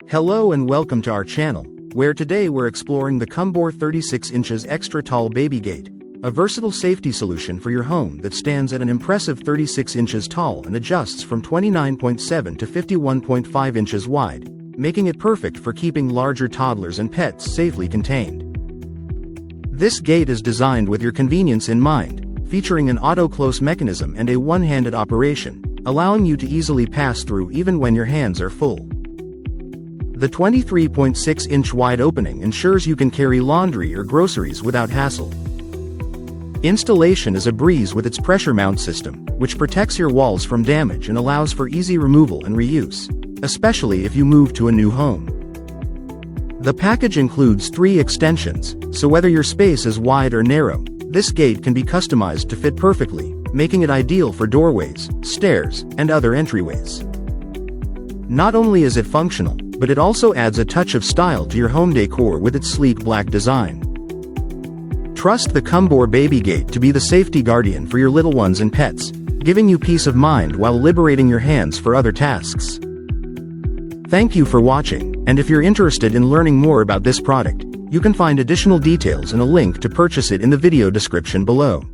Hello and welcome to our channel, where today we're exploring the Cumbor 36 inches extra tall baby gate, a versatile safety solution for your home that stands at an impressive 36 inches tall and adjusts from 29.7 to 51.5 inches wide, making it perfect for keeping larger toddlers and pets safely contained. This gate is designed with your convenience in mind, featuring an auto-close mechanism and a one-handed operation, allowing you to easily pass through even when your hands are full. The 23.6-inch wide opening ensures you can carry laundry or groceries without hassle. Installation is a breeze with its pressure mount system, which protects your walls from damage and allows for easy removal and reuse, especially if you move to a new home. The package includes 3 extensions, so whether your space is wide or narrow, this gate can be customized to fit perfectly, making it ideal for doorways, stairs, and other entryways. Not only is it functional, but it also adds a touch of style to your home decor with its sleek black design. Trust the Cumbor Baby Gate to be the safety guardian for your little ones and pets, giving you peace of mind while liberating your hands for other tasks. Thank you for watching, and if you're interested in learning more about this product, you can find additional details and a link to purchase it in the video description below.